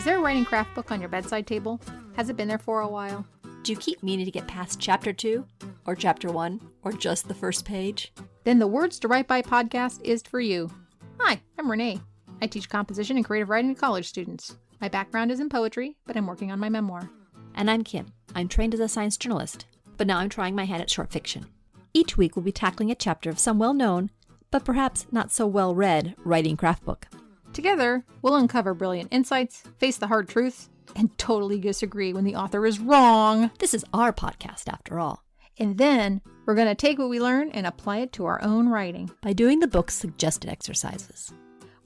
there a writing craft book on your bedside table? Has it been there for a while? Do you keep meaning to get past chapter 2 or chapter 1 or just the first page? Then the Words to Write By podcast is for you. Hi, I'm Renee. I teach composition and creative writing to college students. My background is in poetry, but I'm working on my memoir. And I'm Kim. I'm trained as a science journalist, but now I'm trying my hand at short fiction. Each week we'll be tackling a chapter of some well-known, but perhaps not so well-read writing craft book. Together, we'll uncover brilliant insights, face the hard truths, and totally disagree when the author is wrong. This is our podcast, after all. And then we're going to take what we learn and apply it to our own writing by doing the book's suggested exercises.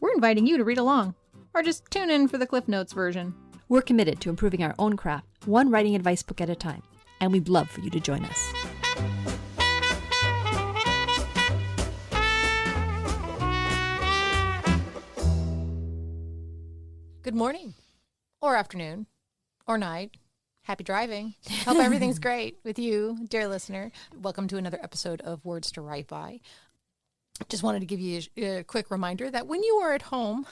We're inviting you to read along, or just tune in for the Cliff Notes version. We're committed to improving our own craft, one writing advice book at a time, and we'd love for you to join us. Good morning, or afternoon, or night. Happy driving. Hope everything's great with you, dear listener. Welcome to another episode of Words to Write By. Just wanted to give you a quick reminder that when you are at home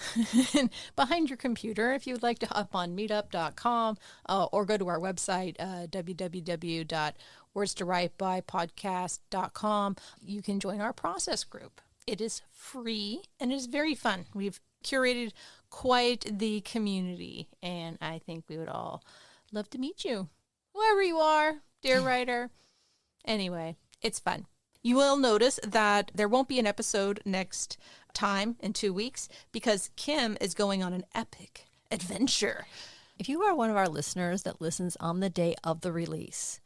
and behind your computer, if you would like to hop on meetup.com or go to our website, www.wordstowritebypodcast.com, you can join our process group. It is free and it is very fun. We've curated quite the community, and I think we would all love to meet you, whoever you are, dear writer. Anyway, it's fun. You will notice that there won't be an episode next time in 2 weeks because Kim is going on an epic adventure. If you are one of our listeners that listens on the day of the release,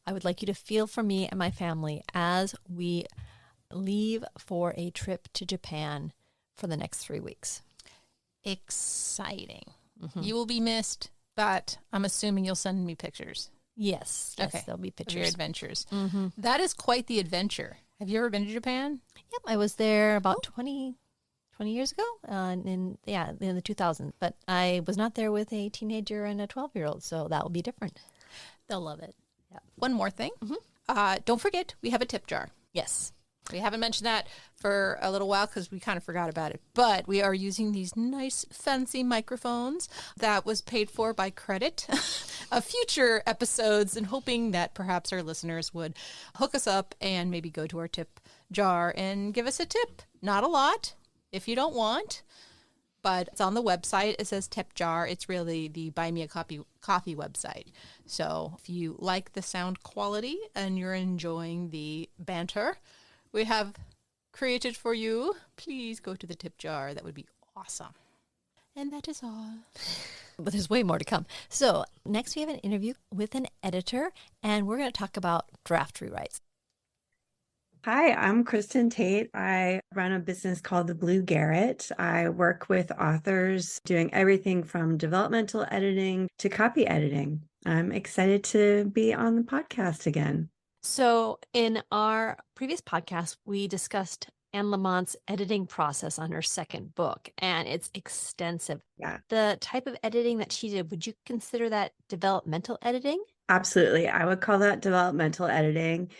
I would like you to feel for me and my family as we leave for a trip to Japan for the next 3 weeks. Exciting. Mm-hmm. You will be missed, but I'm assuming you'll send me pictures. Yes, okay. There'll be pictures. Of your adventures. Mm-hmm. That is quite the adventure. Have you ever been to Japan? Yep, I was there about 20 years ago, in the 2000s. But I was not there with a teenager and a 12-year-old, so that will be different. They'll love it. Yep. One more thing. Mm-hmm. Don't forget, we have a tip jar. Yes. We haven't mentioned that for a little while because we kind of forgot about it. But we are using these nice, fancy microphones that was paid for by credit of future episodes, and hoping that perhaps our listeners would hook us up and maybe go to our tip jar and give us a tip. Not a lot, if you don't want, but it's on the website. It says tip jar. It's really the Buy Me a Coffee website. So if you like the sound quality and you're enjoying the banter we have created for you, please go to the tip jar. That would be awesome. And that is all. But there's way more to come. So next we have an interview with an editor, and we're going to talk about draft rewrites. Hi, I'm Kristen Tate. I run a business called The Blue Garret. I work with authors doing everything from developmental editing to copy editing. I'm excited to be on the podcast again. So in our previous podcast, we discussed Anne Lamont's editing process on her second book, and it's extensive. Yeah. The type of editing that she did, would you consider that developmental editing? Absolutely. I would call that developmental editing.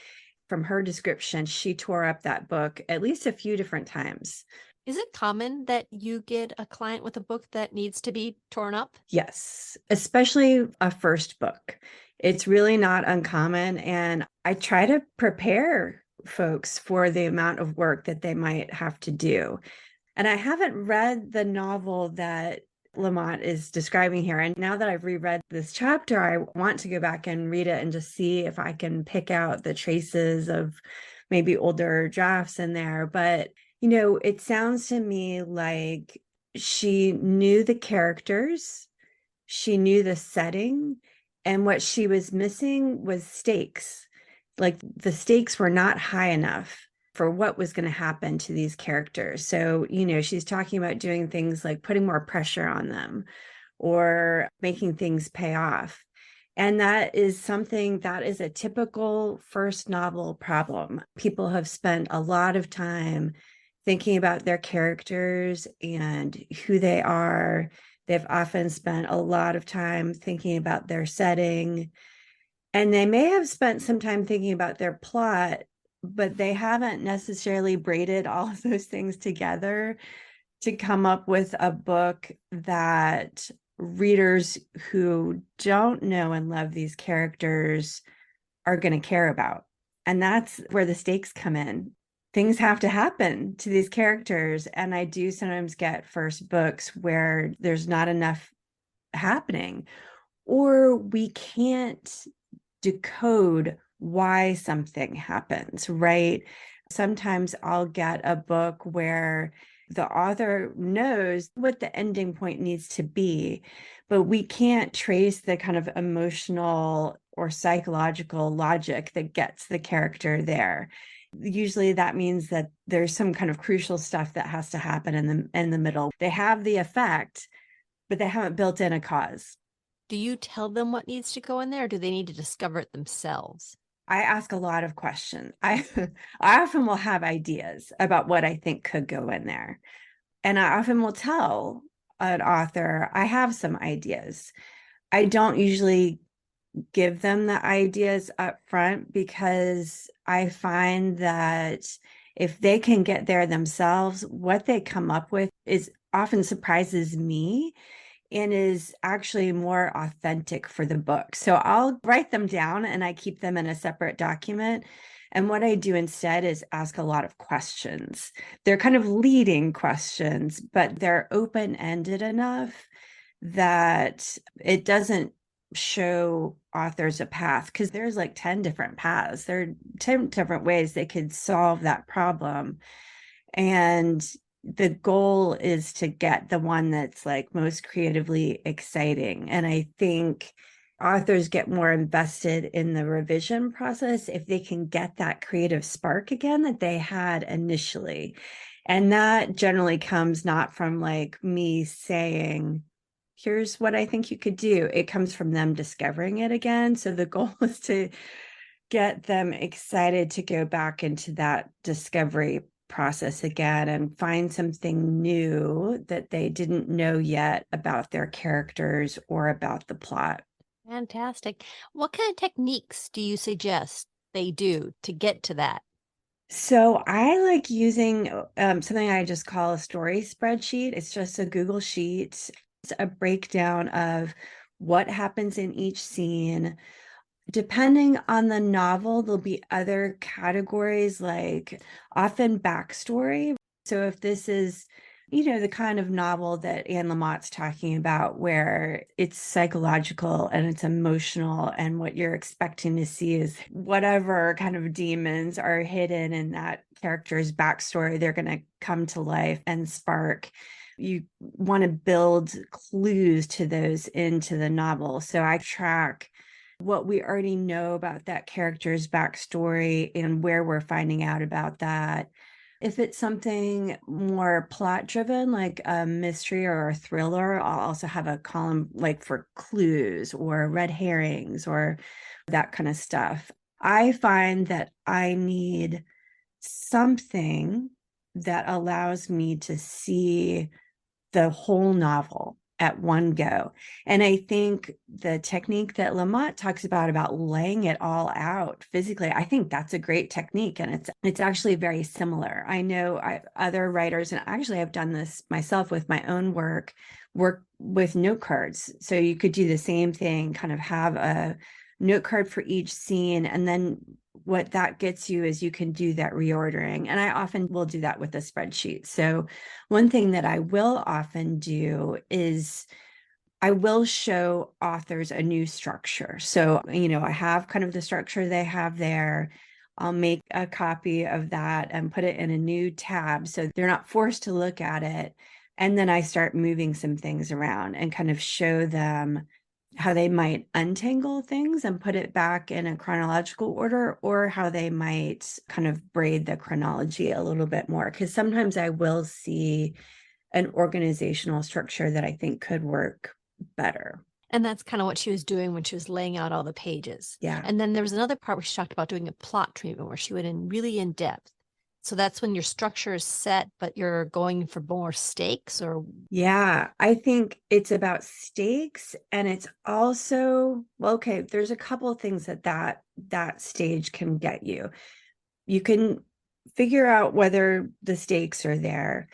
From her description, she tore up that book at least a few different times. Is it common that you get a client with a book that needs to be torn up? Yes, especially a first book. It's really not uncommon, and I try to prepare folks for the amount of work that they might have to do. And I haven't read the novel that Lamont is describing here. And now that I've reread this chapter, I want to go back and read it and just see if I can pick out the traces of maybe older drafts in there. But, it sounds to me like she knew the characters, she knew the setting, and what she was missing was stakes. Like the stakes were not high enough for what was going to happen to these characters. So, she's talking about doing things like putting more pressure on them or making things pay off. And that is something that is a typical first novel problem. People have spent a lot of time thinking about their characters and who they are. They've often spent a lot of time thinking about their setting. And they may have spent some time thinking about their plot, but they haven't necessarily braided all of those things together to come up with a book that readers who don't know and love these characters are going to care about. And that's where the stakes come in. Things have to happen to these characters. And I do sometimes get first books where there's not enough happening, or we can't decode why something happens, right? Sometimes I'll get a book where the author knows what the ending point needs to be, but we can't trace the kind of emotional or psychological logic that gets the character there. Usually that means that there's some kind of crucial stuff that has to happen in the middle. They have the effect, but they haven't built in a cause. Do you tell them what needs to go in there, or do they need to discover it themselves? I ask a lot of questions. I often will have ideas about what I think could go in there. And I often will tell an author, I have some ideas. I don't usually give them the ideas up front, because I find that if they can get there themselves, what they come up with is often surprises me and is actually more authentic for the book. So I'll write them down and I keep them in a separate document. And what I do instead is ask a lot of questions. They're kind of leading questions, but they're open-ended enough that it doesn't show authors a path, because there's like 10 different paths. There are 10 different ways they could solve that problem. And the goal is to get the one that's like most creatively exciting. And I think authors get more invested in the revision process if they can get that creative spark again that they had initially. And that generally comes not from like me saying, here's what I think you could do. It comes from them discovering it again. So the goal is to get them excited to go back into that discovery process again and find something new that they didn't know yet about their characters or about the plot. Fantastic. What kind of techniques do you suggest they do to get to that? So I like using something I just call a story spreadsheet. It's just a Google sheet. It's a breakdown of what happens in each scene. Depending on the novel, there'll be other categories, like often backstory. So if this is, the kind of novel that Anne Lamott's talking about, where it's psychological and it's emotional, and what you're expecting to see is whatever kind of demons are hidden in that character's backstory, they're going to come to life and spark. You want to build clues to those into the novel. So I track what we already know about that character's backstory and where we're finding out about that. If it's something more plot driven, like a mystery or a thriller, I'll also have a column like for clues or red herrings or that kind of stuff. I find that I need something that allows me to see the whole novel at one go. And I think the technique that Lamott talks about laying it all out physically, I think that's a great technique. And it's actually very similar. I know other writers, and actually I've done this myself with my own work with note cards. So you could do the same thing, kind of have a note card for each scene. And then what that gets you is you can do that reordering. And I often will do that with a spreadsheet. So one thing that I will often do is I will show authors a new structure. So, I have kind of the structure they have there. I'll make a copy of that and put it in a new tab so they're not forced to look at it. And then I start moving some things around and kind of show them how they might untangle things and put it back in a chronological order, or how they might kind of braid the chronology a little bit more. Because sometimes I will see an organizational structure that I think could work better. And that's kind of what she was doing when she was laying out all the pages. Yeah. And then there was another part where she talked about doing a plot treatment where she went in really in depth. So that's when your structure is set, but you're going for more stakes, or? Yeah, I think it's about stakes, and it's also, well, okay, there's a couple of things that stage can get you. You can figure out whether the stakes are there.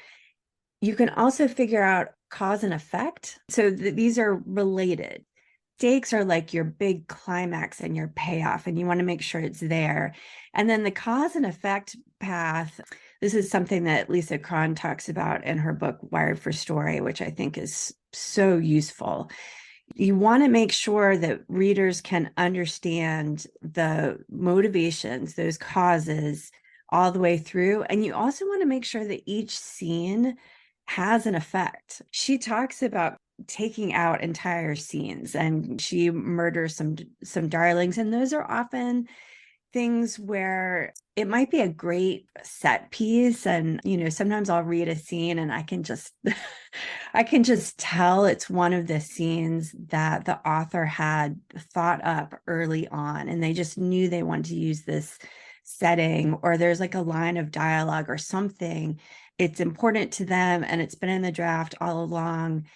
You can also figure out cause and effect. So these are related. Stakes are like your big climax and your payoff, and you want to make sure it's there. And then the cause and effect path, this is something that Lisa Cron talks about in her book, Wired for Story, which I think is so useful. You want to make sure that readers can understand the motivations, those causes all the way through. And you also want to make sure that each scene has an effect. She talks about taking out entire scenes, and she murders some darlings, and those are often things where it might be a great set piece, and sometimes I'll read a scene and I can just I can just tell it's one of the scenes that the author had thought up early on, and they just knew they wanted to use this setting, or there's like a line of dialogue or something. It's important to them and it's been in the draft all along,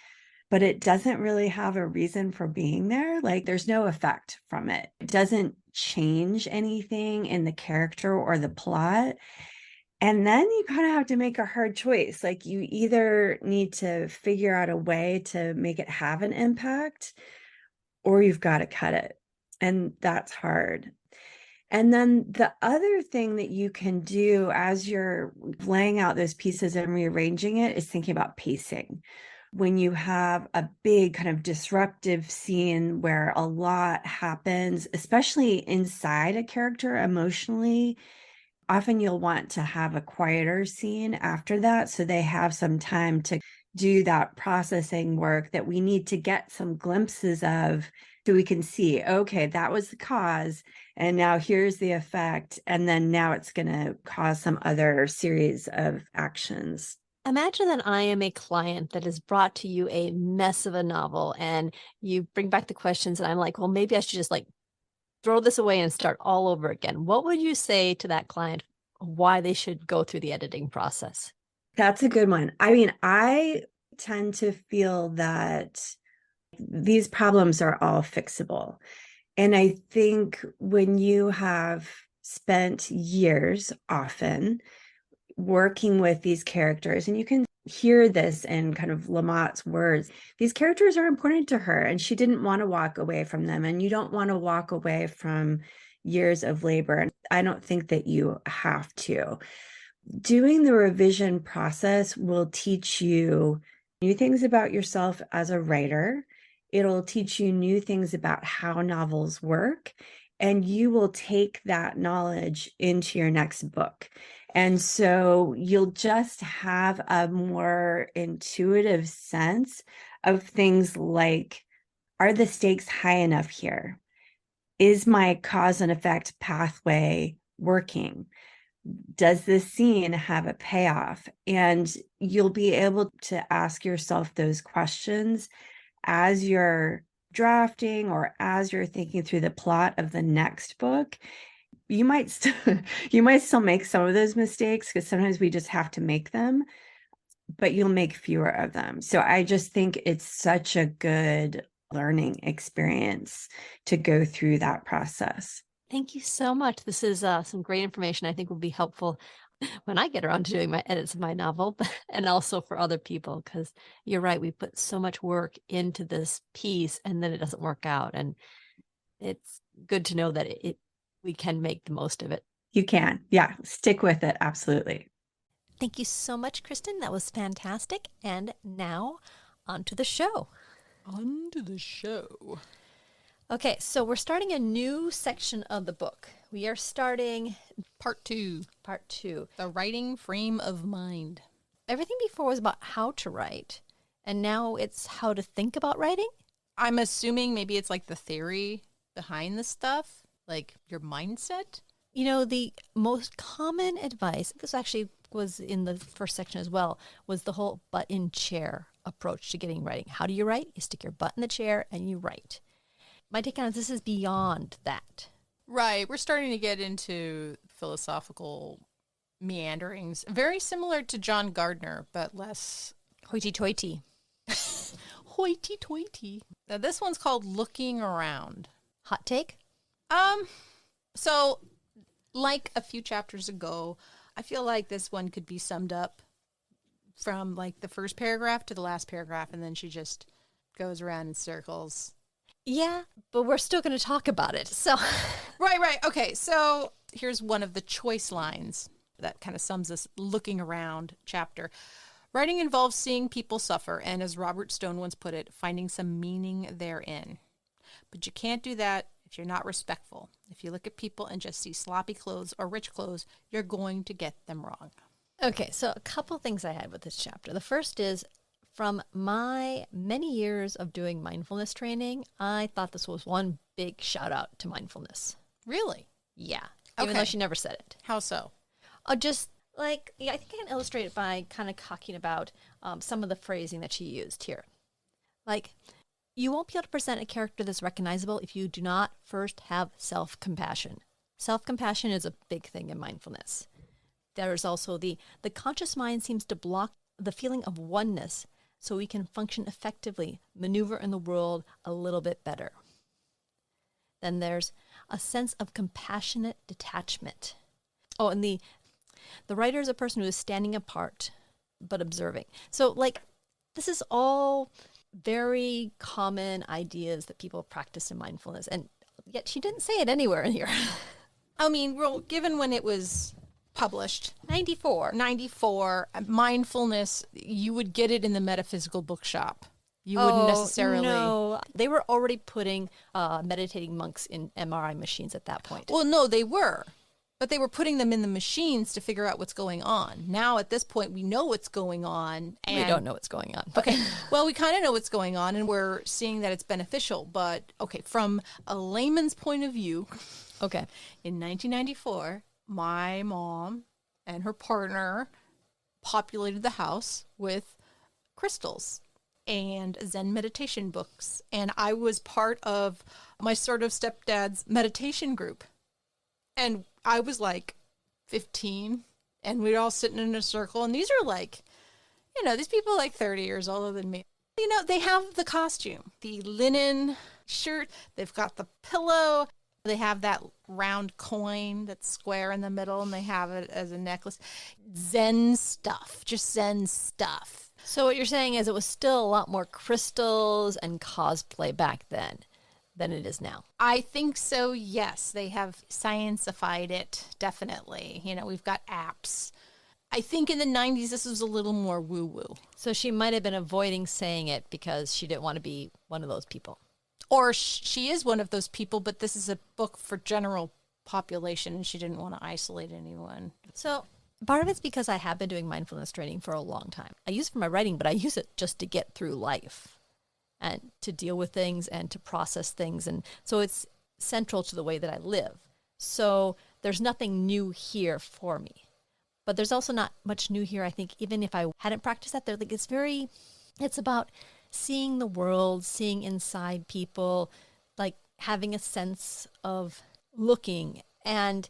but it doesn't really have a reason for being there. Like there's no effect from it. It doesn't change anything in the character or the plot. And then you kind of have to make a hard choice. Like you either need to figure out a way to make it have an impact, or you've got to cut it. And that's hard. And then the other thing that you can do as you're laying out those pieces and rearranging it is thinking about pacing. When you have a big kind of disruptive scene where a lot happens, especially inside a character emotionally, often you'll want to have a quieter scene after that, so they have some time to do that processing work that we need to get some glimpses of, so we can see, okay, that was the cause, and now here's the effect, and then now it's going to cause some other series of actions. Imagine that I am a client that has brought to you a mess of a novel, and you bring back the questions, and I'm like, well, maybe I should just like throw this away and start all over again. What would you say to that client why they should go through the editing process? That's a good one. I mean, I tend to feel that these problems are all fixable. And I think when you have spent years often working with these characters, and you can hear this in kind of Lamott's words, these characters are important to her and she didn't want to walk away from them. And you don't want to walk away from years of labor. And I don't think that you have to. Doing the revision process will teach you new things about yourself as a writer. It'll teach you new things about how novels work, and you will take that knowledge into your next book. And so you'll just have a more intuitive sense of things like, are the stakes high enough here? Is my cause and effect pathway working? Does this scene have a payoff? And you'll be able to ask yourself those questions as you're drafting or as you're thinking through the plot of the next book. You might still make some of those mistakes, because sometimes we just have to make them, but you'll make fewer of them. So I just think it's such a good learning experience to go through that process. Thank you so much. This is some great information I think will be helpful when I get around to doing my edits of my novel, and also for other people, because you're right, we put so much work into this piece and then it doesn't work out. And it's good to know that we can make the most of it. You can. Yeah. Stick with it. Absolutely. Thank you so much, Kristen. That was fantastic. And now on to the show. On to the show. Okay, so we're starting a new section of the book. We are starting Part 2. Part 2. The writing frame of mind. Everything before was about how to write, and now it's how to think about writing? I'm assuming maybe it's like the theory behind the stuff, like your mindset. You know, the most common advice, this actually was in the first section as well, was the whole butt in chair approach to getting writing. How do you write? You stick your butt in the chair and you write. My take on this is beyond that. Right. We're starting to get into philosophical meanderings, very similar to John Gardner, but less Hoity-toity. hoity-toity. Now, this one's called Looking Around. Hot take? So like a few chapters ago, I feel like this one could be summed up from like the first paragraph to the last paragraph, and then she just goes around in circles. Yeah, but we're still going to talk about it. So, Right. Okay, so here's one of the choice lines that kind of sums this looking around chapter. Writing involves seeing people suffer, and as Robert Stone once put it, finding some meaning therein. But you can't do that if you're not respectful. If you look at people and just see sloppy clothes or rich clothes, you're going to get them wrong. okay, so a couple things I had with this chapter. The first is from my many years of doing mindfulness training, I thought this was one big shout out to mindfulness. Really? Yeah, even Okay. though she never said it. How so? Just like, yeah, I think I can illustrate it by kind of talking about some of the phrasing that she used here. Like, you won't be able to present a character that's recognizable if you do not first have self-compassion. Self-compassion is a big thing in mindfulness. There's also the conscious mind seems to block the feeling of oneness so we can function effectively, maneuver in the world a little bit better. Then there's a sense of compassionate detachment. Oh, and the writer is a person who is standing apart but observing. So, like, this is all very common ideas that people practice in mindfulness, and yet she didn't say it anywhere in here. I mean, well, given when it was published, 94. 94, mindfulness, you would get it in the metaphysical bookshop. You wouldn't necessarily. No, they were already putting meditating monks in MRI machines at that point. Well, no, they were. But they were putting them in the machines to figure out what's going on. Now, at this point, we know what's going on. And We don't know what's going on. But Okay. Well, we kind of know what's going on, and we're seeing that it's beneficial. But, okay, from a layman's point of view, okay. in 1994, my mom and her partner populated the house with crystals and Zen meditation books. And I was part of my sort of stepdad's meditation group. And I was like 15, and we're all sitting in a circle. And these are like, you know, these people are like 30 years older than me. You know, they have the costume, the linen shirt. They've got the pillow. They have that round coin that's square in the middle, and they have it as a necklace. Zen stuff, just Zen stuff. So what you're saying is it was still a lot more crystals and cosplay back then than it is now. I think so, yes. They have science-ified it, definitely. You know, we've got apps. I think in the 90s, this was a little more woo-woo. So she might have been avoiding saying it because she didn't want to be one of those people. Or she is one of those people, but this is a book for general population, and she didn't want to isolate anyone. So part of it's because I have been doing mindfulness training for a long time. I use it for my writing, but I use it just to get through life and to deal with things and to process things. And so it's central to the way that I live. So there's nothing new here for me. But there's also not much new here, I think, even if I hadn't practiced that. Like it's about seeing the world, seeing inside people, like having a sense of looking. And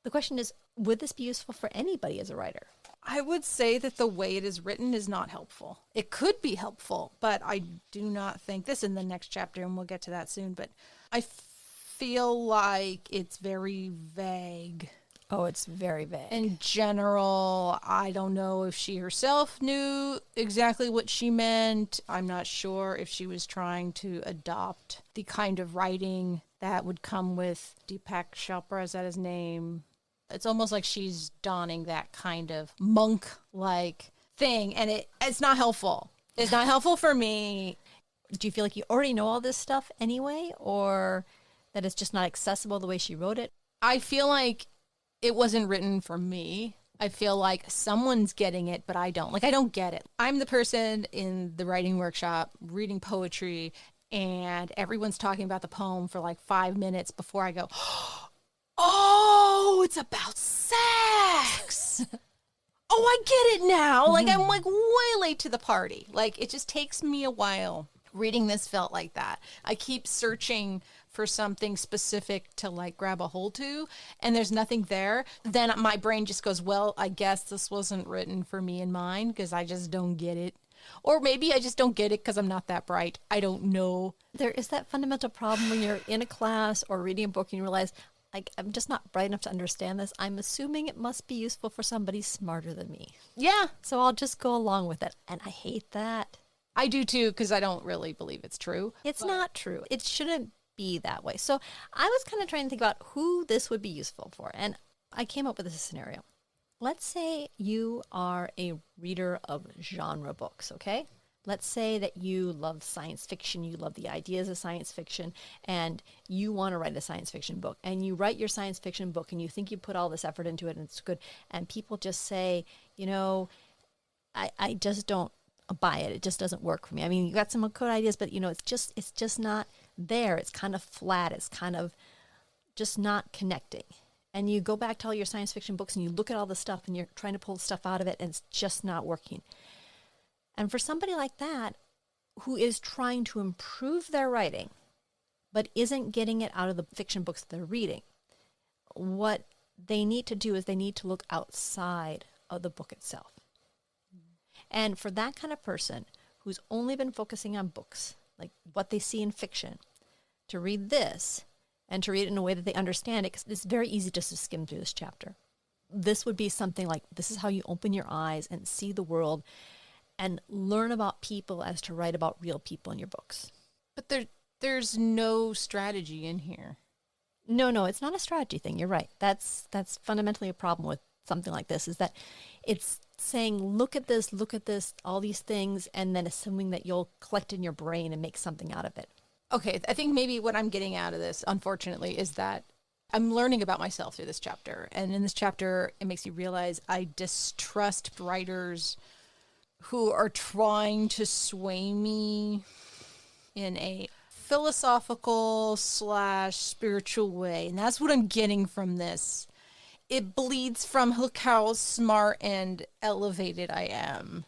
the question is, would this be useful for anybody as a writer? I would say that the way it is written is not helpful. It could be helpful, but I do not think this in the next chapter, and we'll get to that soon, but I feel like it's very vague. Oh, it's very vague. In general, I don't know if she herself knew exactly what she meant. I'm not sure if she was trying to adopt the kind of writing that would come with Deepak Chopra, is that his name? It's almost like she's donning that kind of monk-like thing, and it's not helpful. It's not helpful for me. Do you feel like you already know all this stuff anyway, or that it's just not accessible the way she wrote it? I feel like it wasn't written for me. I feel like someone's getting it, but I don't. Like, I don't get it. I'm the person in the writing workshop reading poetry, and everyone's talking about the poem for like 5 minutes before I go, oh, it's about sex. Oh, I get it now. Like, I'm like way late to the party. Like, it just takes me a while. Reading this felt like that. I keep searching for something specific to like grab a hold to, and there's nothing there. Then my brain just goes, well, I guess this wasn't written for me and mine because I just don't get it. Or maybe I just don't get it because I'm not that bright. I don't know. There is that fundamental problem when you're in a class or reading a book and you realize, like, I'm just not bright enough to understand this. I'm assuming it must be useful for somebody smarter than me. Yeah. So I'll just go along with it. And I hate that. I do too, because I don't really believe it's true. It's not true. It shouldn't be that way. So I was kind of trying to think about who this would be useful for. And I came up with this scenario. Let's say you are a reader of genre books, okay? Let's say that you love science fiction, you love the ideas of science fiction, and you want to write a science fiction book. And you write your science fiction book, and you think you put all this effort into it, and it's good. And people just say, you know, I just don't buy it. It just doesn't work for me. I mean, you got some good ideas, but, you know, it's just not there. It's kind of flat. It's kind of just not connecting. And you go back to all your science fiction books, and you look at all the stuff, and you're trying to pull stuff out of it, and it's just not working. And for somebody like that, who is trying to improve their writing, but isn't getting it out of the fiction books they're reading, what they need to do is they need to look outside of the book itself. And for that kind of person who's only been focusing on books, like what they see in fiction, to read this and to read it in a way that they understand it, because it's very easy just to skim through this chapter. This would be something like, this is how you open your eyes and see the world and learn about people as to write about real people in your books. But there's no strategy in here. No, it's not a strategy thing. You're right. That's fundamentally a problem with something like this, is that it's saying, look at this, all these things, and then assuming that you'll collect in your brain and make something out of it. Okay, I think maybe what I'm getting out of this, unfortunately, is that I'm learning about myself through this chapter. And in this chapter, it makes me realize I distrust writers who are trying to sway me in a philosophical / spiritual way. And that's what I'm getting from this. It bleeds from look how smart and elevated I am.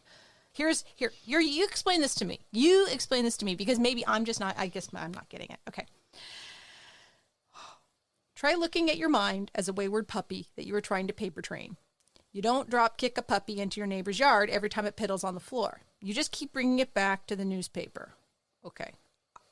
You explain this to me. You explain this to me, because maybe I'm just not, I guess I'm not getting it. Okay. Try looking at your mind as a wayward puppy that you are trying to paper train. You don't drop kick a puppy into your neighbor's yard every time it piddles on the floor. You just keep bringing it back to the newspaper. Okay.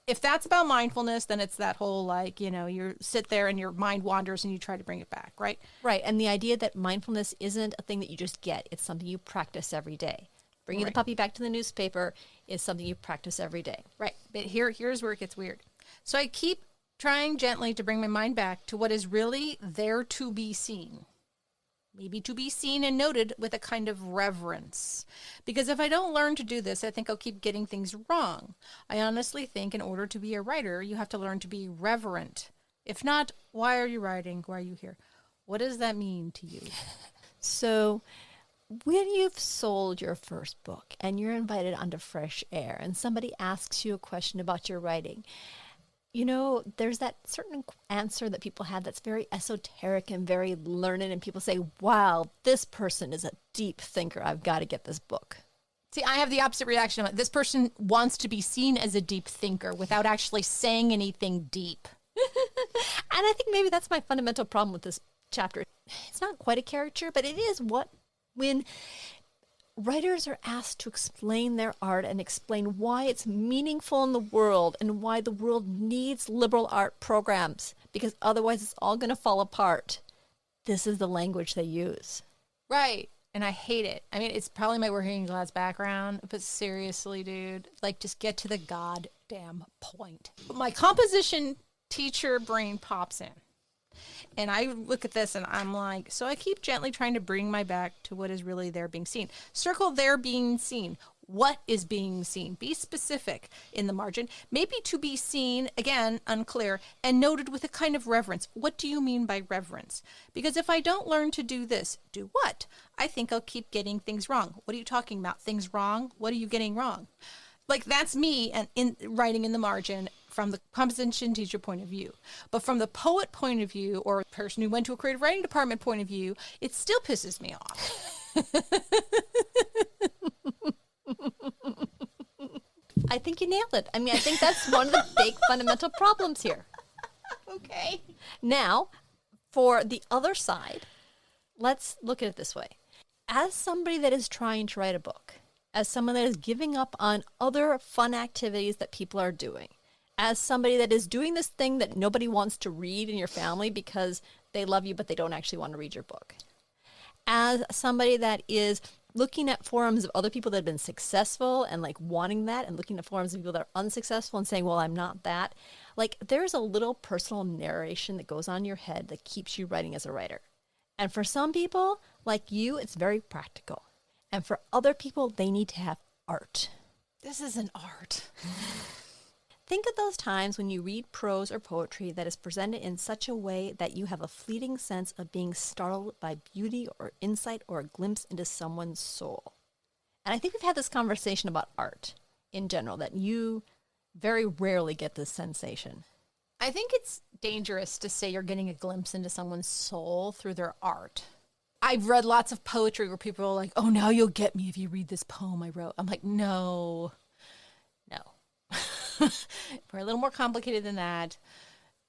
If that's about mindfulness, then it's that whole, like, you know, you sit there and your mind wanders and you try to bring it back, right? Right. And the idea that mindfulness isn't a thing that you just get. It's something you practice every day. Bringing the puppy back to the newspaper is something you practice every day. Right. But here's where it gets weird. So I keep trying gently to bring my mind back to what is really there to be seen. Maybe to be seen and noted with a kind of reverence. Because if I don't learn to do this, I think I'll keep getting things wrong. I honestly think in order to be a writer, you have to learn to be reverent. If not, why are you writing? Why are you here? What does that mean to you? So when you've sold your first book and you're invited onto fresh air and somebody asks you a question about your writing, you know, there's that certain answer that people have that's very esoteric and very learned, and people say, wow, this person is a deep thinker. I've got to get this book. See, I have the opposite reaction. This person wants to be seen as a deep thinker without actually saying anything deep. And I think maybe that's my fundamental problem with this chapter. It's not quite a caricature, but it is when writers are asked to explain their art and explain why it's meaningful in the world and why the world needs liberal art programs, because otherwise it's all going to fall apart. This is the language they use. Right. And I hate it. I mean, it's probably my working class background, but seriously, dude, like, just get to the goddamn point. But my composition teacher brain pops in. And I look at this and I'm like, so I keep gently trying to bring my back to what is really there being seen. Circle there being seen. What is being seen? Be specific in the margin. Maybe to be seen, again, unclear, and noted with a kind of reverence. What do you mean by reverence? Because if I don't learn to do this, do what? I think I'll keep getting things wrong. What are you talking about? Things wrong? What are you getting wrong? Like, that's me and in writing in the margin from the composition teacher point of view. But from the poet point of view, or a person who went to a creative writing department point of view, it still pisses me off. I think you nailed it. I mean, I think that's one of the big fundamental problems here. Okay. Now, for the other side, let's look at it this way. As somebody that is trying to write a book, as someone that is giving up on other fun activities that people are doing, as somebody that is doing this thing that nobody wants to read in your family because they love you, but they don't actually want to read your book. As somebody that is looking at forums of other people that have been successful and like wanting that, and looking at forums of people that are unsuccessful and saying, well, I'm not that. Like, there's a little personal narration that goes on in your head that keeps you writing as a writer. And for some people, like you, it's very practical. And for other people, they need to have art. This is an art. Think of those times when you read prose or poetry that is presented in such a way that you have a fleeting sense of being startled by beauty or insight or a glimpse into someone's soul. And I think we've had this conversation about art in general, that you very rarely get this sensation. I think it's dangerous to say you're getting a glimpse into someone's soul through their art. I've read lots of poetry where people are like, oh, now you'll get me if you read this poem I wrote. I'm like, no. We're a little more complicated than that.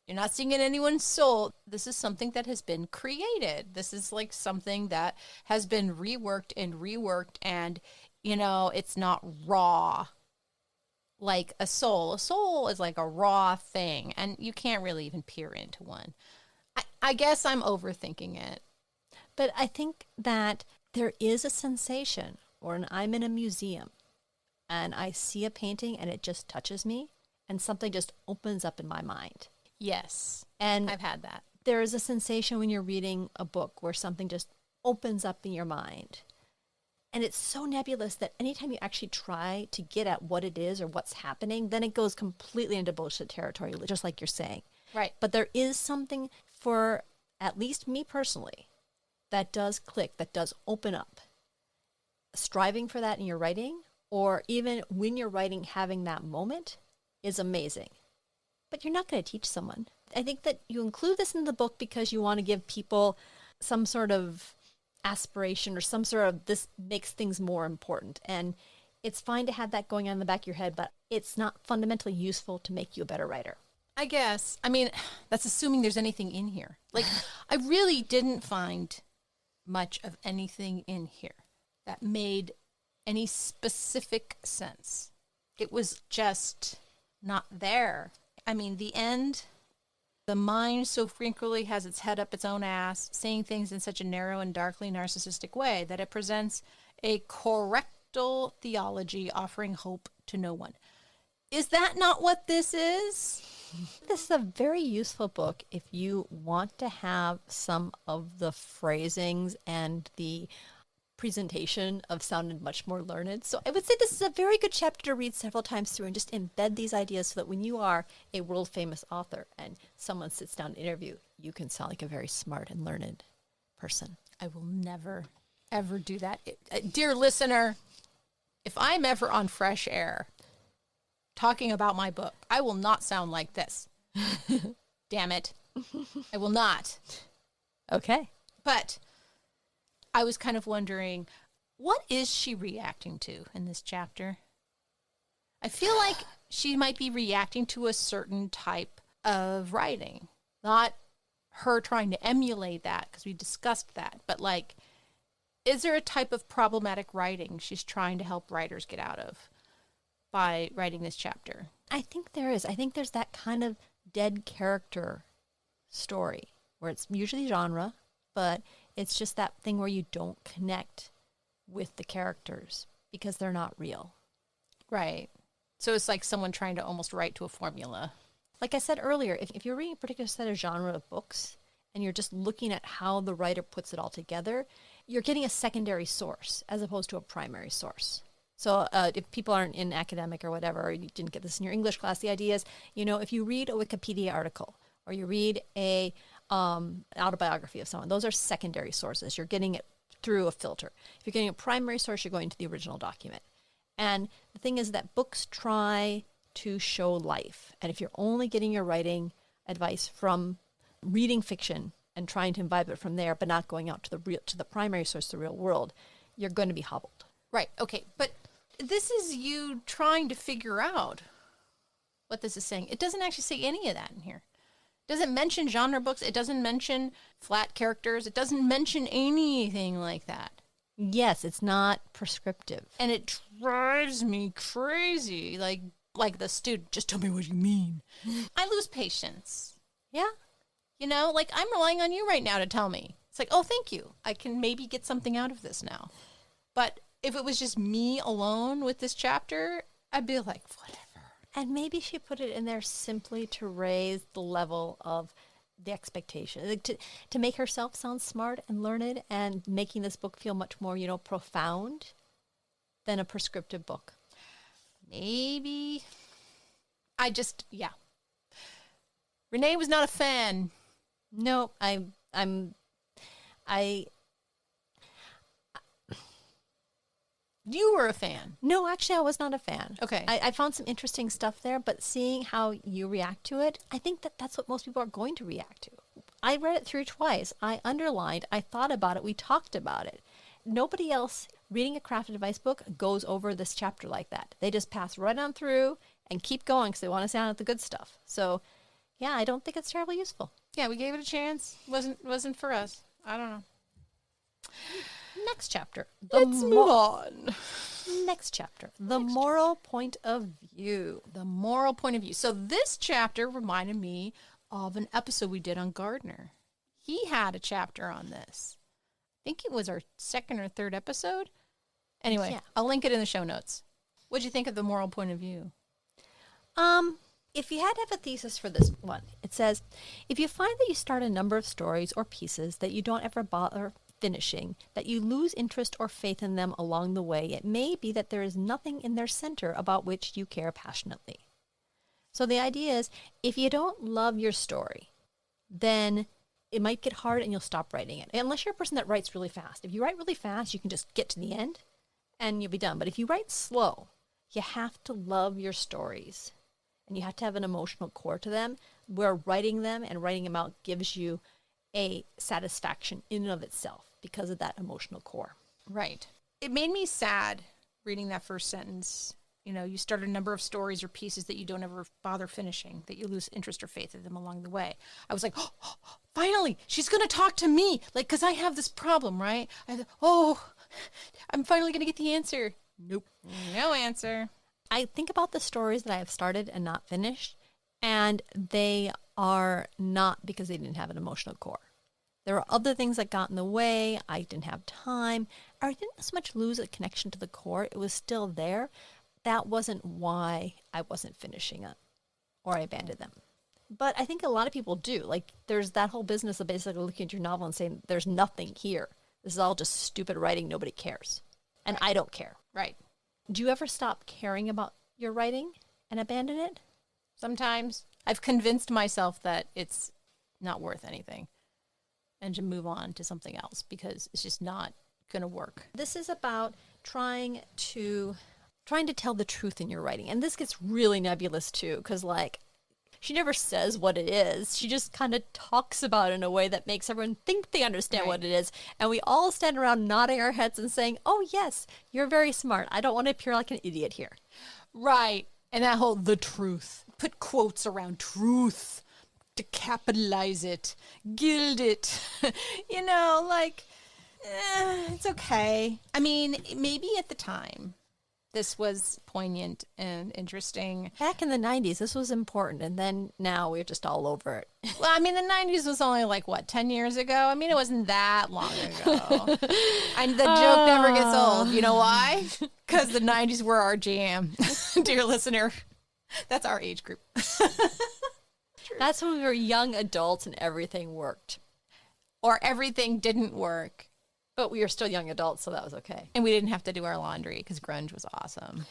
You're not seeing in anyone's soul. This is something that has been created. This is like something that has been reworked, and, you know, it's not raw like a soul. A soul is like a raw thing, and you can't really even peer into one. I guess I'm overthinking it. But I think that there is a sensation, or I'm in a museum, and I see a painting and it just touches me and something just opens up in my mind. Yes. And I've had that. There is a sensation when you're reading a book where something just opens up in your mind. And it's so nebulous that anytime you actually try to get at what it is or what's happening, then it goes completely into bullshit territory, just like you're saying. Right. But there is something, for at least me personally, that does click, that does open up. Striving for that in your writing, or even when you're writing, having that moment is amazing. But you're not going to teach someone. I think that you include this in the book because you want to give people some sort of aspiration or some sort of, this makes things more important. And it's fine to have that going on in the back of your head, but it's not fundamentally useful to make you a better writer. I guess. I mean, that's assuming there's anything in here. Like, I really didn't find much of anything in here that made any specific sense. It was just not there. I mean, the end, the mind so frequently has its head up its own ass, saying things in such a narrow and darkly narcissistic way that it presents a correctal theology offering hope to no one. Is that not what this is? This is a very useful book if you want to have some of the phrasings and the presentation of sounded much more learned. So I would say this is a very good chapter to read several times through and just embed these ideas so that when you are a world famous author and someone sits down to interview, you can sound like a very smart and learned person. I will never, ever do that. Dear listener, if I'm ever on Fresh Air talking about my book, I will not sound like this. Damn it. I will not. Okay. But I was kind of wondering, what is she reacting to in this chapter? I feel like she might be reacting to a certain type of writing, not her trying to emulate that, because we discussed that. But like, is there a type of problematic writing she's trying to help writers get out of by writing this chapter? I think there is. I think there's that kind of dead character story where it's usually genre, but it's just that thing where you don't connect with the characters because they're not real. Right. So it's like someone trying to almost write to a formula. Like I said earlier, if you're reading a particular set of genre of books and you're just looking at how the writer puts it all together, you're getting a secondary source as opposed to a primary source. So if people aren't in academic or whatever, or you didn't get this in your English class, the idea is, you know, if you read a Wikipedia article or you read a autobiography of someone, those are secondary sources. You're getting it through a filter. If you're getting a primary source, you're going to the original document. And the thing is that books try to show life. And if you're only getting your writing advice from reading fiction and trying to imbibe it from there, but not going out to the primary source, the real world, you're going to be hobbled. Right. Okay. But this is you trying to figure out what this is saying. It doesn't actually say any of that in here. It doesn't mention genre books. It doesn't mention flat characters. It doesn't mention anything like that. Yes, it's not prescriptive. And it drives me crazy. Like, like the student, just tell me what you mean. I lose patience. Yeah. You know, like I'm relying on you right now to tell me. It's like, oh, thank you. I can maybe get something out of this now. But if it was just me alone with this chapter, I'd be like, whatever. And maybe she put it in there simply to raise the level of the expectation, like to make herself sound smart and learned, and making this book feel much more, profound than a prescriptive book. Maybe. Yeah. Renee was not a fan. No, You were a fan. No, actually, I was not a fan. Okay. I found some interesting stuff there, but seeing how you react to it, I think that's what most people are going to react to. I read it through twice. I underlined. I thought about it. We talked about it. Nobody else reading a craft advice book goes over this chapter like that. They just pass right on through and keep going because they want to sound at the good stuff. So, yeah, I don't think it's terribly useful. Yeah, we gave it a chance. Wasn't for us. I don't know. Next chapter. Let's move on. Next chapter. The moral point of view. The moral point of view. So this chapter reminded me of an episode we did on Gardner. He had a chapter on this. I think it was our second or third episode. Anyway, Yeah. I'll link it in the show notes. What'd you think of the moral point of view? If you had to have a thesis for this one, it says, if you find that you start a number of stories or pieces that you don't ever bother finishing, that you lose interest or faith in them along the way, it may be that there is nothing in their center about which you care passionately. So the idea is, if you don't love your story, then it might get hard and you'll stop writing it. Unless you're a person that writes really fast. If you write really fast, you can just get to the end and you'll be done. But if you write slow, you have to love your stories. And you have to have an emotional core to them, where writing them and writing them out gives you a satisfaction in and of itself because of that emotional core. Right. It made me sad reading that first sentence. You know, you start a number of stories or pieces that you don't ever bother finishing, that you lose interest or faith in them along the way. I was like, oh, finally, she's going to talk to me. Like, because I have this problem, right? I'm finally going to get the answer. Nope. No answer. I think about the stories that I have started and not finished, and they are not because they didn't have an emotional core. There were other things that got in the way. I didn't have time. I didn't so much lose a connection to the core. It was still there. That wasn't why I wasn't finishing it or I abandoned them. But I think a lot of people do. Like, there's that whole business of basically looking at your novel and saying, there's nothing here. This is all just stupid writing. Nobody cares. And I don't care. Right. Do you ever stop caring about your writing and abandon it? Sometimes I've convinced myself that it's not worth anything and to move on to something else because it's just not going to work. This is about trying to tell the truth in your writing. And this gets really nebulous too, because she never says what it is. She just kind of talks about it in a way that makes everyone think they understand what it is. And we all stand around nodding our heads and saying, oh, yes, you're very smart. I don't want to appear like an idiot here. Right. And that whole the truth. Put quotes around truth to capitalize it, gild it. It's okay. I mean, maybe at the time this was poignant and interesting. Back in the 90s, this was important. And then now we're just all over it. Well, I mean, the 90s was only 10 years ago? I mean, it wasn't that long ago. And the joke never gets old. You know why? Because the 90s were our jam, dear listener. That's our age group. That's when we were young adults and everything worked. Or everything didn't work. But we were still young adults, so that was okay. And we didn't have to do our laundry because grunge was awesome.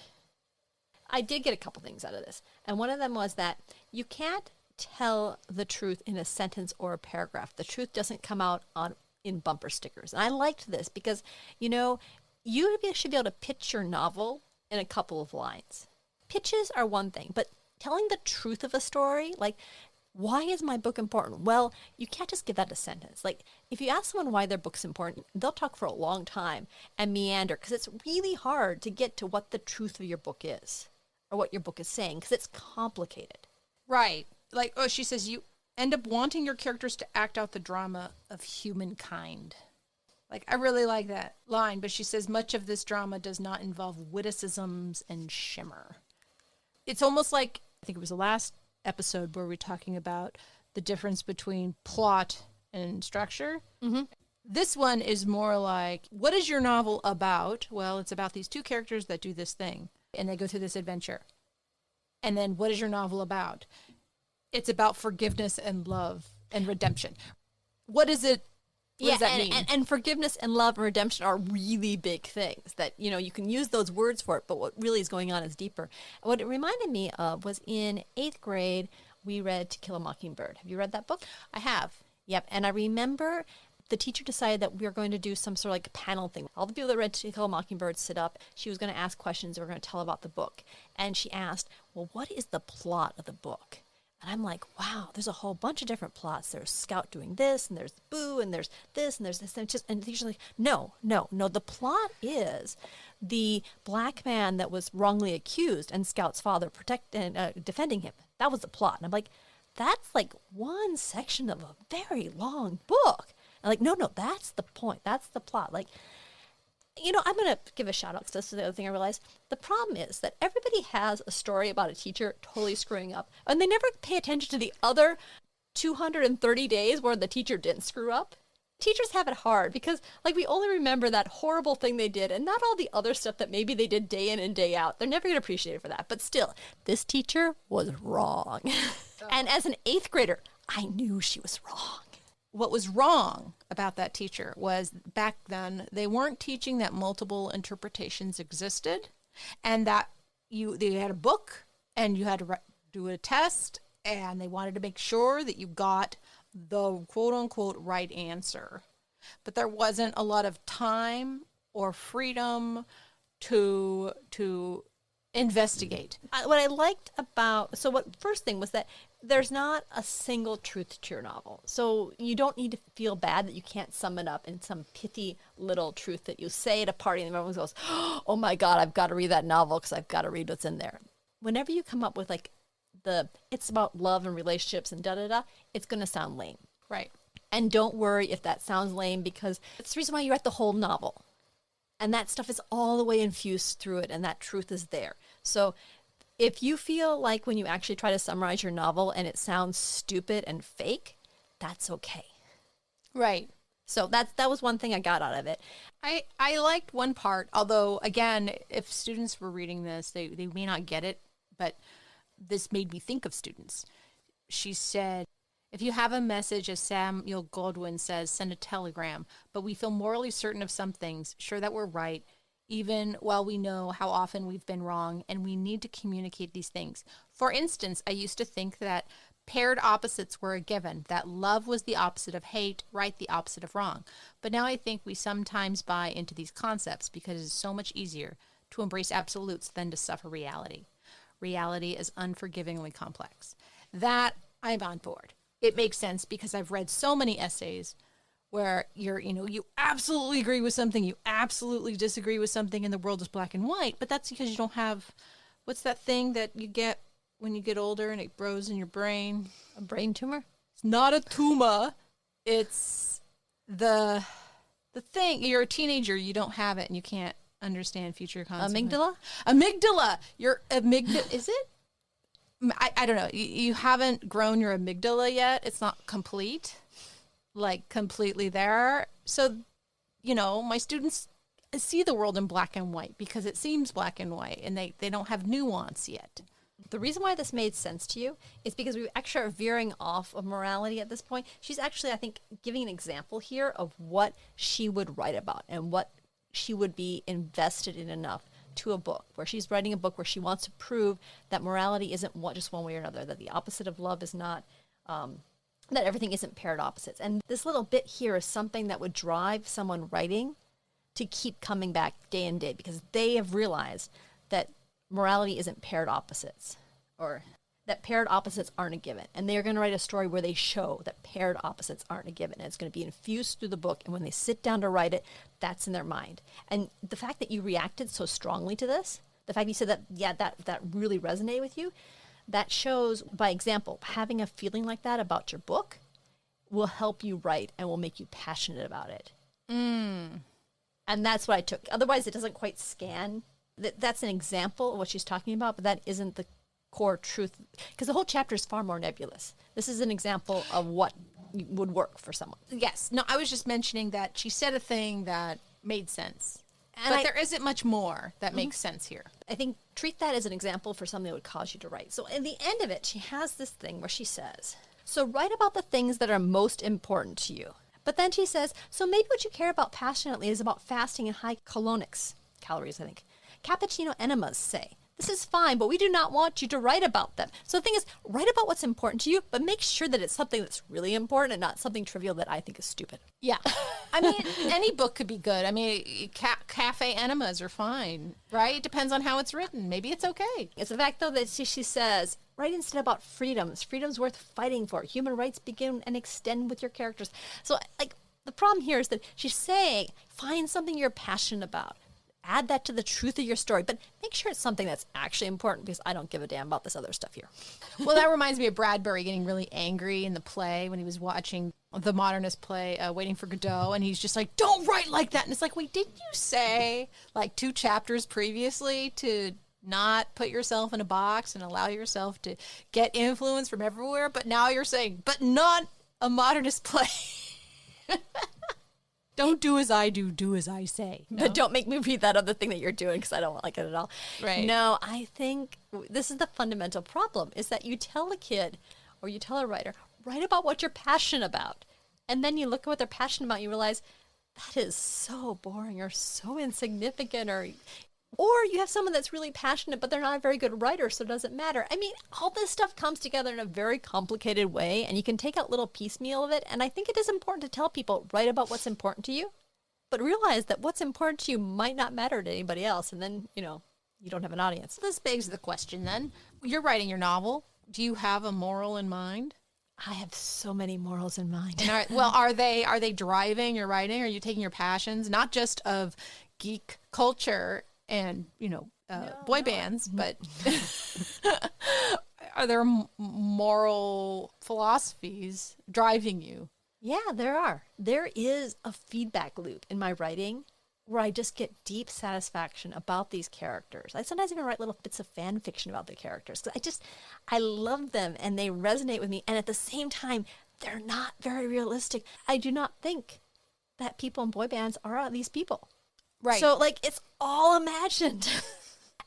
I did get a couple things out of this. And one of them was that you can't tell the truth in a sentence or a paragraph. The truth doesn't come out in bumper stickers. And I liked this because, you should be able to pitch your novel in a couple of lines. Pitches are one thing, but telling the truth of a story, why is my book important? Well, you can't just give that a sentence. If you ask someone why their book's important, they'll talk for a long time and meander because it's really hard to get to what the truth of your book is or what your book is saying because it's complicated. Right. She says you end up wanting your characters to act out the drama of humankind. I really like that line, but she says much of this drama does not involve witticisms and shimmer. it's almost like, I think it was the last episode where we were talking about the difference between plot and structure. Mm-hmm. This one is more like, what is your novel about? Well, it's about these two characters that do this thing, and they go through this adventure. And then what is your novel about? It's about forgiveness and love and redemption. What is it? What does that mean? And forgiveness and love and redemption are really big things that, you can use those words for it, but what really is going on is deeper. And what it reminded me of was in 8th grade, we read To Kill a Mockingbird. Have you read that book? I have. Yep. And I remember the teacher decided that we were going to do some sort of like panel thing. All the people that read To Kill a Mockingbird sit up. She was going to ask questions. We were going to tell about the book. And she asked, well, what is the plot of the book? And I'm like, wow, there's a whole bunch of different plots. There's Scout doing this, and there's Boo, and there's this, and there's this. And the teacher's like, no. The plot is the black man that was wrongly accused and Scout's father defending him. That was the plot. And I'm like, that's like one section of a very long book. And like, no, that's the point. That's the plot. Like, I'm going to give a shout out because this is the other thing I realized. The problem is that everybody has a story about a teacher totally screwing up, and they never pay attention to the other 230 days where the teacher didn't screw up. Teachers have it hard because, like, we only remember that horrible thing they did and not all the other stuff that maybe they did day in and day out. They're never going to appreciate it for that. But still, this teacher was wrong. And as an 8th grader, I knew she was wrong. What was wrong about that teacher was back then they weren't teaching that multiple interpretations existed, and that they had a book and you had to do a test, and they wanted to make sure that you got the quote unquote right answer. But there wasn't a lot of time or freedom to investigate. What I liked first thing was that there's not a single truth to your novel. So you don't need to feel bad that you can't sum it up in some pithy little truth that you say at a party and everyone goes, oh my God, I've got to read that novel because I've got to read what's in there. Whenever you come up with like it's about love and relationships and da-da-da, it's going to sound lame. Right. And don't worry if that sounds lame because it's the reason why you write the whole novel. And that stuff is all the way infused through it, and that truth is there. So if you feel like when you actually try to summarize your novel and it sounds stupid and fake, that's okay. Right. So that was one thing I got out of it. I liked one part, although, again, if students were reading this, they may not get it, but this made me think of students. She said, if you have a message, as Samuel Goldwyn says, send a telegram. But we feel morally certain of some things, sure that we're right, even while we know how often we've been wrong, and we need to communicate these things. For instance, I used to think that paired opposites were a given, that love was the opposite of hate, right the opposite of wrong. But now I think we sometimes buy into these concepts because it's so much easier to embrace absolutes than to suffer reality. Reality is unforgivingly complex. That I'm on board. It makes sense because I've read so many essays where you absolutely agree with something, you absolutely disagree with something, and the world is black and white. But that's because you don't have, what's that thing that you get when you get older and it grows in your brain? A brain tumor? It's not a tumor. It's the thing. You're a teenager, you don't have it, and you can't understand future consequences. Amygdala. Your amygdala, is it? I don't know. You haven't grown your amygdala yet. It's not complete, like completely there. So, my students see the world in black and white because it seems black and white, and they don't have nuance yet. The reason why this made sense to you is because we actually are veering off of morality at this point. She's actually, I think, giving an example here of what she would write about and what she would be invested in enough to a book, where she's writing a book where she wants to prove that morality isn't just one way or another, that the opposite of love is not, that everything isn't paired opposites. And this little bit here is something that would drive someone writing to keep coming back day and day because they have realized that morality isn't paired opposites, or that paired opposites aren't a given. And they're going to write a story where they show that paired opposites aren't a given. And it's going to be infused through the book. And when they sit down to write it, that's in their mind. And the fact that you reacted so strongly to this, the fact you said that, yeah, that really resonated with you, that shows, by example, having a feeling like that about your book will help you write and will make you passionate about it. And that's what I took. Otherwise, it doesn't quite scan. That's an example of what she's talking about, but that isn't the core truth, because the whole chapter is far more nebulous. This is an example of what would work for someone. Yes. No, I was just mentioning that she said a thing that made sense. And But there isn't much more that makes sense here. I think treat that as an example for something that would cause you to write. So in the end of it, she has this thing where she says, so write about the things that are most important to you. But then she says, so maybe what you care about passionately is about fasting and high calories, I think. Cappuccino enemas, say. This is fine, but we do not want you to write about them. So the thing is, write about what's important to you, but make sure that it's something that's really important and not something trivial that I think is stupid. Yeah. I mean, any book could be good. I mean, cafe enemas are fine, right? It depends on how it's written. Maybe it's okay. It's the fact, though, that she says, write instead about freedoms. Freedoms worth fighting for. Human rights begin and extend with your characters. So, like, the problem here is that she's saying, find something you're passionate about. Add that to the truth of your story, but make sure it's something that's actually important, because I don't give a damn about this other stuff here. Well, that reminds me of Bradbury getting really angry in the play when he was watching the modernist play, Waiting for Godot, and he's just like, don't write like that. And it's like, wait, didn't you say like 2 chapters previously to not put yourself in a box and allow yourself to get influence from everywhere? But now you're saying, but not a modernist play. Don't do as I do as I say. No? But don't make me read that other thing that you're doing, because I don't like it at all. Right. No, I think this is the fundamental problem, is that you tell a kid or you tell a writer, write about what you're passionate about. And then you look at what they're passionate about, and you realize that is so boring or so insignificant, or you have someone that's really passionate, but they're not a very good writer, so it doesn't matter. I mean, all this stuff comes together in a very complicated way, and you can take out little piecemeal of it. And I think it is important to tell people, write about what's important to you, but realize that what's important to you might not matter to anybody else. And then, you don't have an audience. This begs the question then. You're writing your novel. Do you have a moral in mind? I have so many morals in mind. And are they driving your writing? Are you taking your passions, not just of geek culture and boy bands, but are there moral philosophies driving you? Yeah, there are. There is a feedback loop in my writing where I just get deep satisfaction about these characters. I sometimes even write little bits of fan fiction about the characters. I love them, and they resonate with me. And at the same time, they're not very realistic. I do not think that people in boy bands are these people. Right. So, it's all imagined.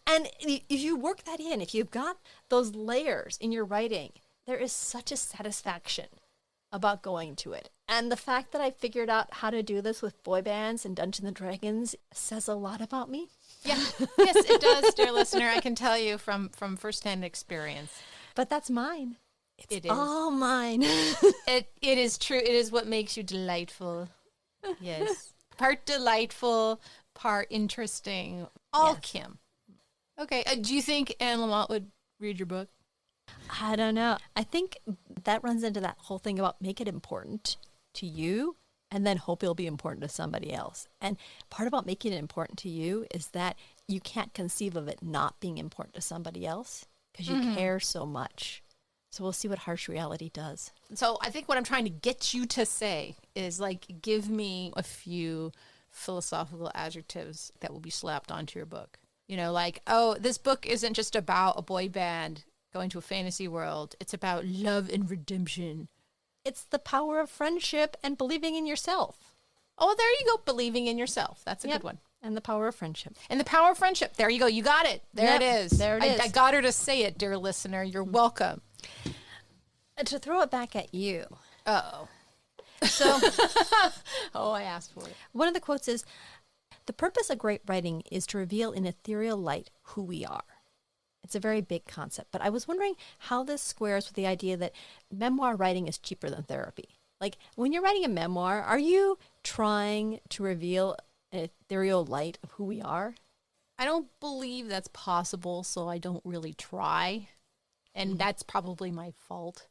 And if you work that in, if you've got those layers in your writing, there is such a satisfaction about going to it. And the fact that I figured out how to do this with boy bands and Dungeons and Dragons says a lot about me. Yeah. Yes, it does, dear listener. I can tell you from firsthand experience. But that's mine. It's all mine. It is true. It is what makes you delightful. Yes. Part delightful, part interesting. All Yes. Kim. Okay. Do you think Anne Lamott would read your book? I don't know. I think that runs into that whole thing about make it important to you and then hope it'll be important to somebody else. And part about making it important to you is that you can't conceive of it not being important to somebody else because you care so much. So we'll see what harsh reality does. So I think what I'm trying to get you to say is give me a few philosophical adjectives that will be slapped onto your book. This book isn't just about a boy band going to a fantasy world. It's about love and redemption. It's the power of friendship and believing in yourself. Oh, there you go. Believing in yourself. That's a good one. And the power of friendship. And the power of friendship. There you go. You got it. There it is. There it is. I got her to say it, dear listener. You're welcome. To throw it back at you. Uh-oh. So, I asked for it. one of the quotes is, the purpose of great writing is to reveal in ethereal light who we are. It's a very big concept, but I was wondering how this squares with the idea that memoir writing is cheaper than therapy. When you're writing a memoir, are you trying to reveal an ethereal light of who we are? I don't believe that's possible, so I don't really try. And that's probably my fault.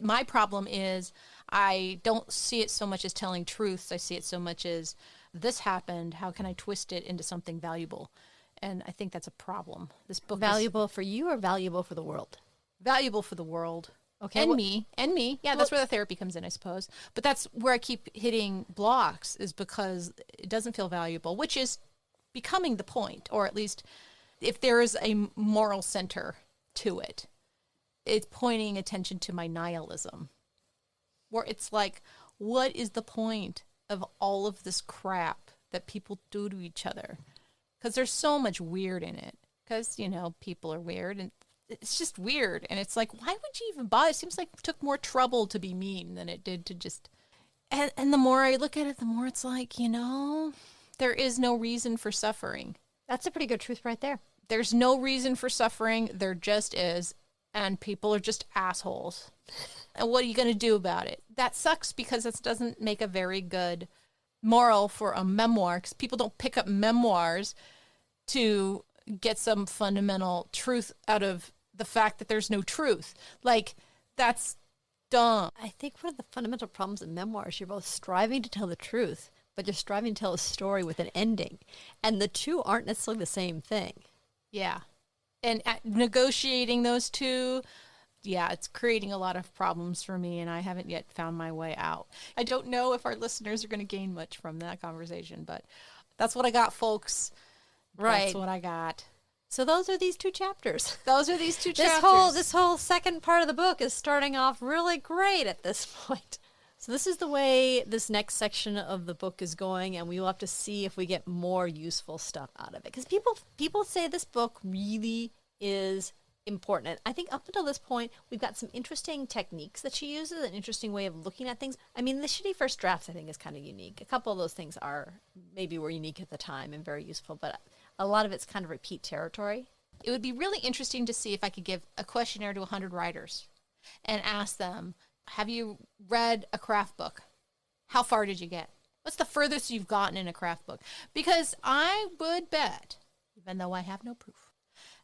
My problem is I don't see it so much as telling truths. I see it so much as this happened. How can I twist it into something valuable? And I think that's a problem. This book Valuable for you or valuable for the world? valuable for the world. Okay. And me. Yeah, that's where the therapy comes in, I suppose. But that's where I keep hitting blocks, is because it doesn't feel valuable, which is becoming the point, or at least if there is a moral center to it. it's pointing attention to my nihilism, where it's like, what is the point of all of this crap that people do to each other? Because there's so much weird in it. Because, people are weird, and it's just weird. And it's like, why would you even bother? It seems like it took more trouble to be mean than it did to just... And the more I look at it, the more it's like, there is no reason for suffering. That's a pretty good truth right there. There's no reason for suffering. There just is. And people are just assholes. And what are you going to do about it? That sucks, because it doesn't make a very good moral for a memoir, because people don't pick up memoirs to get some fundamental truth out of the fact that there's no truth. Like, that's dumb. I think one of the fundamental problems in memoirs, you're both striving to tell the truth, but you're striving to tell a story with an ending. And the two aren't necessarily the same thing. Yeah. And negotiating those two, it's creating a lot of problems for me, and I haven't yet found my way out. I don't know if our listeners are going to gain much from that conversation, but that's what I got, folks. Right. That's what I got. So those are these two chapters. This whole second part of the book is starting off really great at this point. So this is the way this next section of the book is going, and we will have to see if we get more useful stuff out of it. Because people say this book really is important. And I think up until this point, we've got some interesting techniques that she uses, an interesting way of looking at things. I mean, the shitty first drafts, I think, is kind of unique. A couple of those things were unique at the time and very useful, but a lot of it's kind of repeat territory. It would be really interesting to see if I could give a questionnaire to 100 writers and ask them, have you read a craft book? How far did you get? What's the furthest you've gotten in a craft book? Because I would bet, even though I have no proof,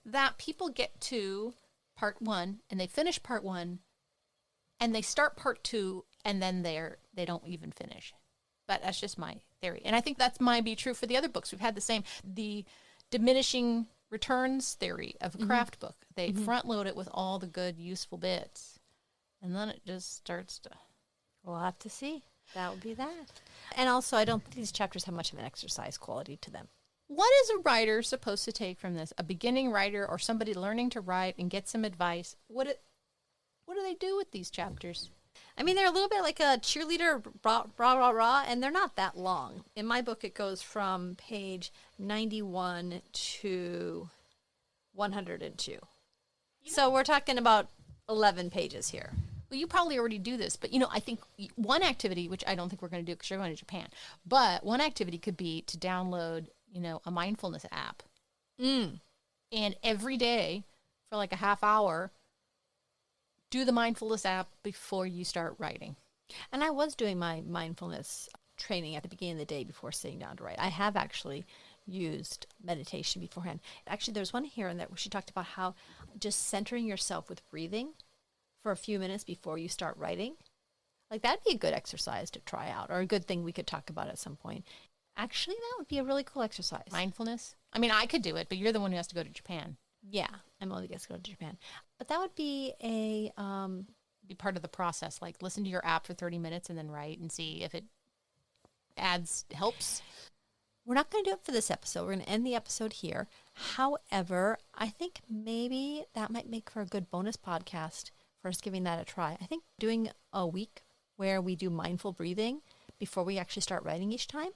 that people get to part 1 and they finish part 1 and they start part 2 and then they don't even finish. But that's just my theory. And I think that might be true for the other books. We've had the diminishing returns theory of a craft book. They front load it with all the good, useful bits. And then it just starts to... We'll have to see. That would be that. And also, I don't think these chapters have much of an exercise quality to them. What is a writer supposed to take from this? A beginning writer or somebody learning to write and get some advice? What do they do with these chapters? I mean, they're a little bit like a cheerleader, rah, rah, rah, rah, and they're not that long. In my book, it goes from page 91 to 102. So we're talking about 11 pages here. Well, you probably already do this, but, I think one activity, which I don't think we're going to do because you're going to Japan, but one activity could be to download, a mindfulness app. And every day for like a half hour, do the mindfulness app before you start writing. And I was doing my mindfulness training at the beginning of the day before sitting down to write. I have actually used meditation beforehand. Actually, there's one here in that where she talked about how just centering yourself with breathing for a few minutes before you start writing, like that'd be a good exercise to try out, or a good thing we could talk about at some point. Actually, that would be a really cool exercise. Mindfulness? I mean, I could do it, but you're the one who has to go to Japan. Yeah, I'm only going to go to Japan. But that would be be part of the process. Like, listen to your app for 30 minutes and then write and see if it helps. We're not going to do it for this episode. We're going to end the episode here. However, I think maybe that might make for a good bonus podcast for us giving that a try. I think doing a week where we do mindful breathing before we actually start writing each time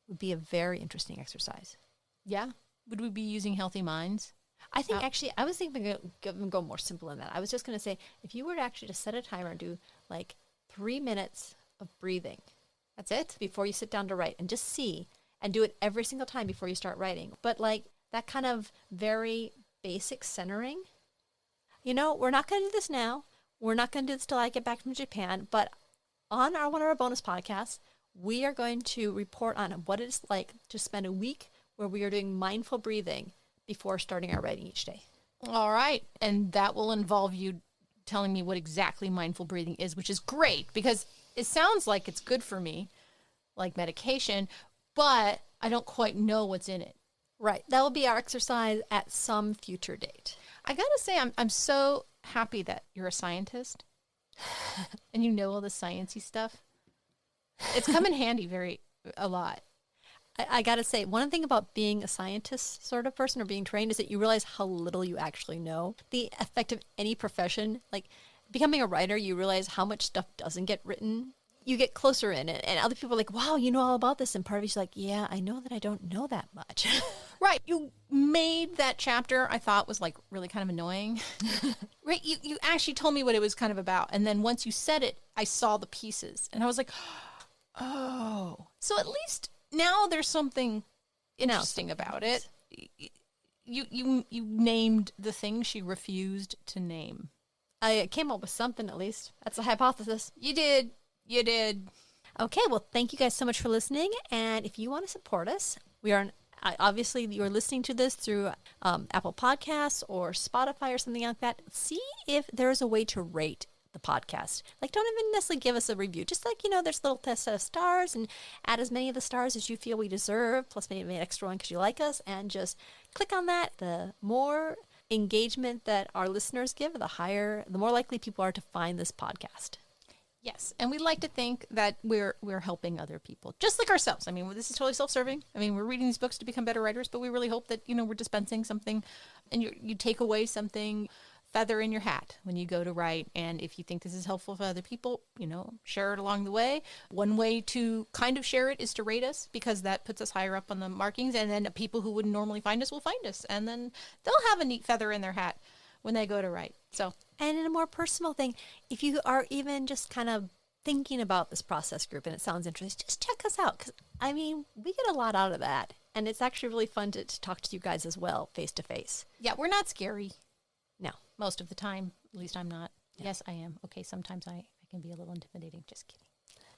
would be a very interesting exercise. Yeah. Would we be using Healthy Minds? I think actually, I was thinking go more simple than that. I was just going to say, if you were to actually just set a timer and do like 3 minutes of breathing. That's it? Before you sit down to write, and just see, and do it every single time before you start writing. But like that kind of very basic centering, we're not going to do this now. We're not going to do this till I get back from Japan. But on one of our bonus podcasts, we are going to report on what it's like to spend a week where we are doing mindful breathing before starting our writing each day. All right. And that will involve you telling me what exactly mindful breathing is, which is great because it sounds like it's good for me, like medication, but I don't quite know what's in it. Right. That will be our exercise at some future date. I got to say, I'm so happy that you're a scientist and you know all the sciencey stuff. It's come in handy a lot. I got to say, one thing about being a scientist sort of person or being trained is that you realize how little you actually know. The effect of any profession, like becoming a writer, you realize how much stuff doesn't get written. You get closer in it, and other people are like, wow, you know all about this. And part of you's like, yeah, I know that I don't know that much. Right. You made that chapter I thought was like really kind of annoying. Right. You actually told me what it was kind of about. And then once you said it, I saw the pieces and I was like, oh, so at least now there's something interesting about it. You named the thing she refused to name. I came up with something, at least. That's a hypothesis. You did. You did. Okay, well, thank you guys so much for listening. And if you want to support us, we are obviously you're listening to this through Apple Podcasts or Spotify or something like that. See if there's a way to rate the podcast. Like, don't even necessarily give us a review. Just like, there's a little test set of stars, and add as many of the stars as you feel we deserve, plus maybe an extra one because you like us, and just click on that. The more engagement that our listeners give, the more likely people are to find this podcast. Yes, and we like to think that we're helping other people, just like ourselves. I mean, this is totally self-serving. I mean, we're reading these books to become better writers, but we really hope that, we're dispensing something, and you take away something, feather in your hat when you go to write. And if you think this is helpful for other people, share it along the way. One way to kind of share it is to rate us, because that puts us higher up on the markings, and then people who wouldn't normally find us will find us, and then they'll have a neat feather in their hat when they go to write. So, and in a more personal thing, if you are even just kind of thinking about this process group and it sounds interesting, just check us out. Because, we get a lot out of that. And it's actually really fun to talk to you guys as well, face to face. Yeah, we're not scary. No. Most of the time. At least I'm not. Yeah. Yes, I am. Okay, sometimes I can be a little intimidating. Just kidding.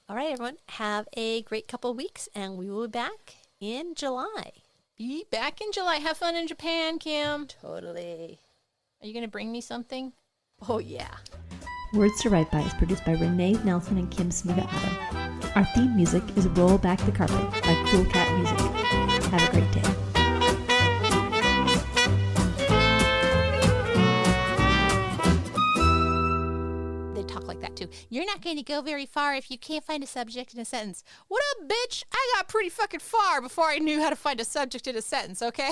All right, everyone. Have a great couple of weeks, and we will be back in July. Be back in July. Have fun in Japan, Kim. Totally. Are you going to bring me something? Oh, yeah. Words to Write By is produced by Renee Nelson and Kim Smiga Adam. Our theme music is Roll Back the Carpet by Cool Cat Music. Have a great day. They talk like that too. You're not going to go very far if you can't find a subject in a sentence. What up, bitch? I got pretty fucking far before I knew how to find a subject in a sentence, okay?